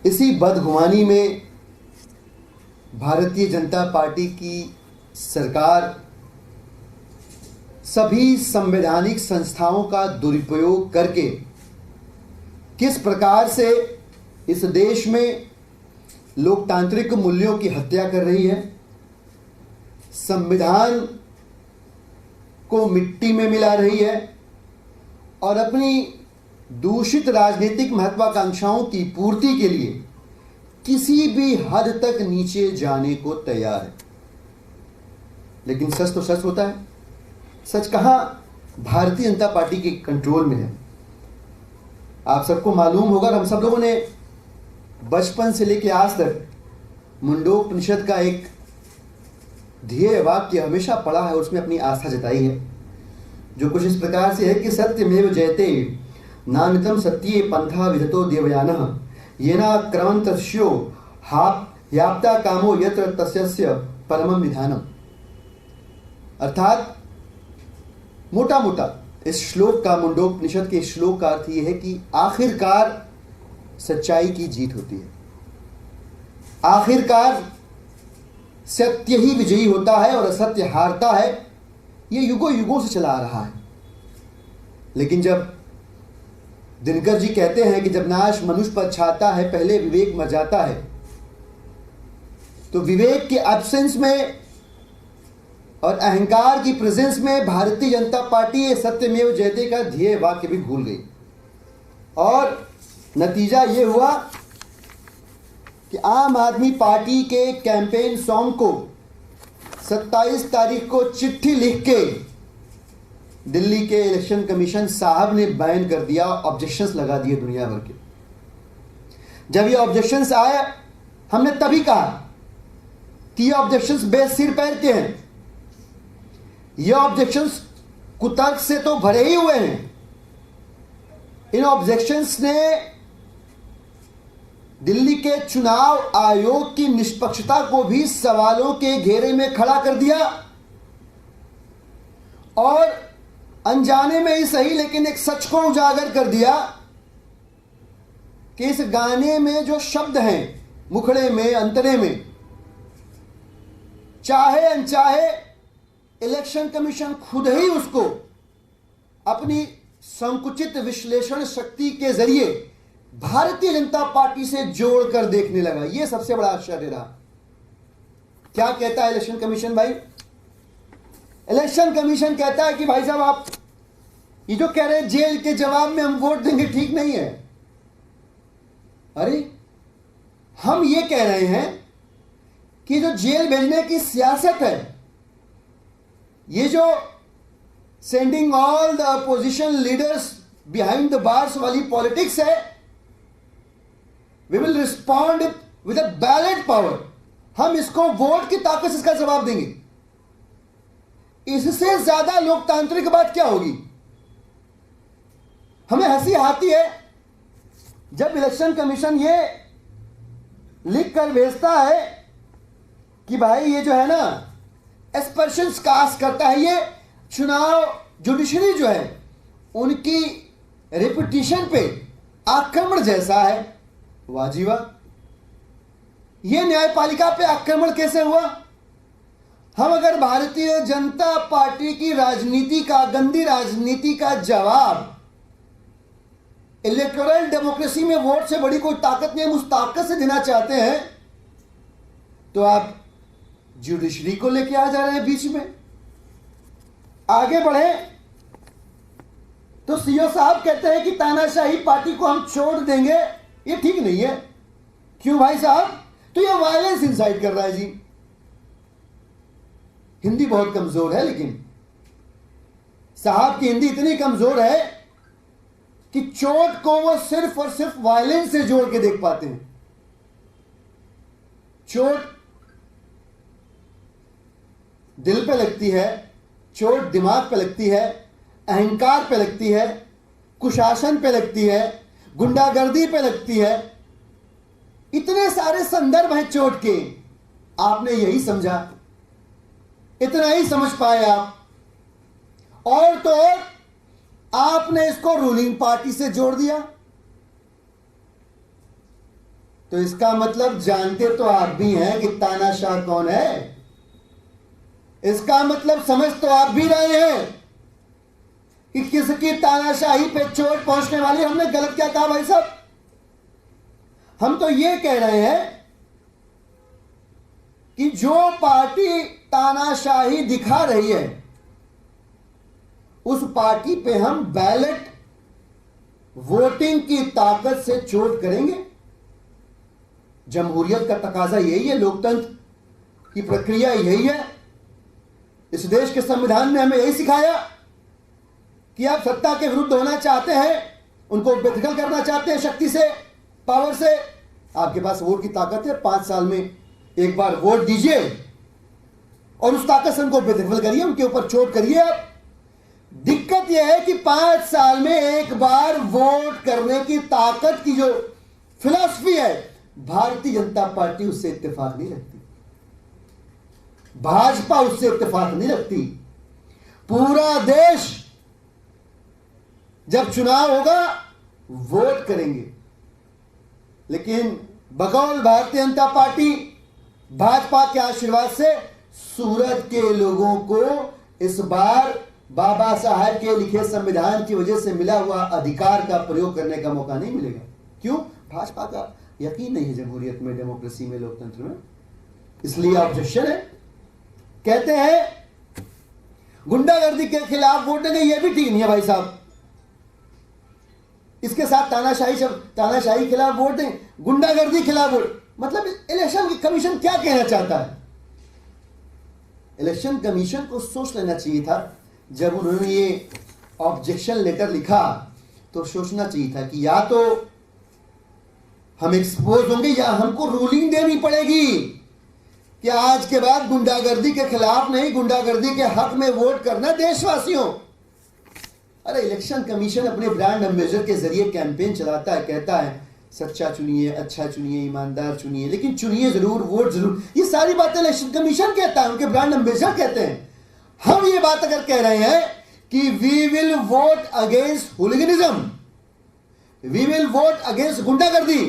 इसी बदगुमानी में भारतीय जनता पार्टी की सरकार सभी संवैधानिक संस्थाओं का दुरुपयोग करके किस प्रकार से इस देश में लोकतांत्रिक मूल्यों की हत्या कर रही है, संविधान को मिट्टी में मिला रही है और अपनी दूषित राजनीतिक महत्वाकांक्षाओं की पूर्ति के लिए किसी भी हद तक नीचे जाने को तैयार है। लेकिन सच तो सच होता है। सच कहाँ भारतीय जनता पार्टी के कंट्रोल में है। आप सबको मालूम होगा, हम सब लोगों ने बचपन से लेकर आज तक मुंडोपनिषद का एक ध्येय वाक्य हमेशा पढ़ा है, उसमें अपनी आस्था जताई है, जो कुछ इस प्रकार से है कि सत्यमेव जयते नान्यतम सत्ये पंथा विदतो देवयानः येना क्रमन्तस्यो याप्ता कामो यत्र तस्यस्य परमं निधानम। अर्थात मोटा मोटा इस श्लोक का, मुंडोपनिषद के श्लोक का अर्थ यह है कि आखिरकार सच्चाई की जीत होती है, आखिरकार सत्य ही विजयी होता है और असत्य हारता है। यह युगों युगों से चला आ रहा है। लेकिन जब दिनकर जी कहते हैं कि जब नाश मनुष्य पर छाता है पहले विवेक मर जाता है, तो विवेक के एब्सेंस में और अहंकार की प्रेजेंस में भारतीय जनता पार्टी सत्यमेव जयते का ध्येय वाक्य भी भूल गई और नतीजा ये हुआ कि आम आदमी पार्टी के कैंपेन सॉन्ग को 27 तारीख को चिट्ठी लिख के दिल्ली के इलेक्शन कमीशन साहब ने बैन कर दिया, ऑब्जेक्शंस लगा दिए दुनिया भर के। जब ये ऑब्जेक्शंस आए, हमने तभी कहा कि ये ऑब्जेक्शंस बेसिर पैर के हैं, ये ऑब्जेक्शंस कुतर्क से तो भरे ही हुए हैं। इन ऑब्जेक्शंस ने दिल्ली के चुनाव आयोग की निष्पक्षता को भी सवालों के घेरे में खड़ा कर दिया और अनजाने में ही सही लेकिन एक सच को उजागर कर दिया कि इस गाने में जो शब्द हैं, मुखड़े में, अंतरे में, चाहे अनचाहे इलेक्शन कमीशन खुद ही उसको अपनी संकुचित विश्लेषण शक्ति के जरिए भारतीय जनता पार्टी से जोड़कर देखने लगा। यह सबसे बड़ा आश्चर्य रहा। क्या कहता है इलेक्शन कमीशन भाई? इलेक्शन कमीशन कहता है कि भाई साहब, आप ये जो कह रहे हैं जेल के जवाब में हम वोट देंगे, ठीक नहीं है। अरे, हम ये कह रहे हैं कि जो जेल भेजने की सियासत है, ये जो sending all the opposition leaders behind the bars वाली पॉलिटिक्स है, we will respond with a ballot power. हम इसको वोट की ताकत से इसका जवाब देंगे। इससे ज्यादा लोकतांत्रिक बात क्या होगी? हमें हंसी आती है जब इलेक्शन कमीशन ये लिख कर भेजता है कि भाई ये जो है ना, एस्पर्शंस कास्ट करता है, ये चुनाव जुडिशरी जो है उनकी रेपुटेशन पे आक्रमण जैसा है। वाह जी वाह, ये न्यायपालिका पे आक्रमण कैसे हुआ? हम अगर भारतीय जनता पार्टी की राजनीति का, गंदी राजनीति का जवाब इलेक्टोरल डेमोक्रेसी में वोट से बड़ी कोई ताकत नहीं, हम उस ताकत से देना चाहते हैं, तो आप जुडिशरी को लेके आ जा रहे हैं बीच में। आगे बढ़े तो सीओ साहब कहते हैं कि तानाशाही पार्टी को हम छोड़ देंगे, ये ठीक नहीं है। क्यों भाई साहब? तो ये वायलेंस इंसाइट कर रहा है जी। हिंदी बहुत कमजोर है, लेकिन साहब की हिंदी इतनी कमजोर है कि चोट को वो सिर्फ और सिर्फ वायलेंस से जोड़ के देख पाते हैं। चोट दिल पे लगती है, चोट दिमाग पे लगती है, अहंकार पे लगती है, कुशासन पे लगती है, गुंडागर्दी पे लगती है। इतने सारे संदर्भ हैं चोट के। आपने यही समझा, इतना ही समझ पाए आप, और तो और आपने इसको रूलिंग पार्टी से जोड़ दिया। तो इसका मतलब जानते तो आप भी हैं कि तानाशाह कौन है। इसका मतलब समझ तो आप भी रहे हैं कि किसकी तानाशाही पे चोट पहुंचने वाली। हमने गलत क्या कहा भाई साहब? हम तो ये कह रहे हैं कि जो पार्टी तानाशाही दिखा रही है उस पार्टी पे हम बैलेट वोटिंग की ताकत से चोट करेंगे। जमहूरियत का तकाजा यही है, लोकतंत्र की प्रक्रिया यही है। इस देश के संविधान ने हमें यही सिखाया कि आप सत्ता के विरुद्ध होना चाहते हैं, उनको बेदखल करना चाहते हैं शक्ति से, पावर से, आपके पास वोट की ताकत है। 5 साल में एक बार वोट दीजिए और उस ताकत से उनको बेदखल करिए, उनके ऊपर चोट करिए आप। दिक्कत यह है कि 5 साल में एक बार वोट करने की ताकत की जो फिलॉसफी है, भारतीय जनता पार्टी उससे इत्तेफाक नहीं रखती, भाजपा उससे इत्तेफाक नहीं रखती। पूरा देश जब चुनाव होगा वोट करेंगे, लेकिन बकौल भारतीय जनता पार्टी भाजपा के आशीर्वाद से सूरत के लोगों को इस बार बाबा साहब के लिखे संविधान की वजह से मिला हुआ अधिकार का प्रयोग करने का मौका नहीं मिलेगा। क्यों? भाजपा का यकीन नहीं है जमहूरियत में, डेमोक्रेसी में, लोकतंत्र में, इसलिए ऑब्जेक्शन है। कहते हैं गुंडागर्दी के खिलाफ वोट देंगे, यह भी ठीक नहीं है भाई साहब। इसके साथ तानाशाही खिलाफ वोट दें, गुंडागर्दी खिलाफ वोट, मतलब इलेक्शन कमीशन क्या कहना चाहता है? इलेक्शन कमीशन को सोच लेना चाहिए था जब उन्होंने ये ऑब्जेक्शन लेटर लिखा, तो सोचना चाहिए था कि या तो हम एक्सपोज होंगे या हमको रूलिंग देनी पड़ेगी कि आज के बाद गुंडागर्दी के खिलाफ नहीं, गुंडागर्दी के हक में वोट करना देशवासियों। अरे इलेक्शन कमीशन अपने ब्रांड एम्बेसडर के जरिए कैंपेन चलाता है, कहता है सच्चा चुनिए, अच्छा चुनिए, ईमानदार चुनिए, लेकिन चुनिए जरूर, वोट जरूर। ये सारी बातें इलेक्शन कमीशन कहता है, उनके ब्रांड एम्बेसडर कहते हैं। हम ये बात अगर कह रहे हैं कि we will vote against hooliganism, we will vote against गुंडागर्दी,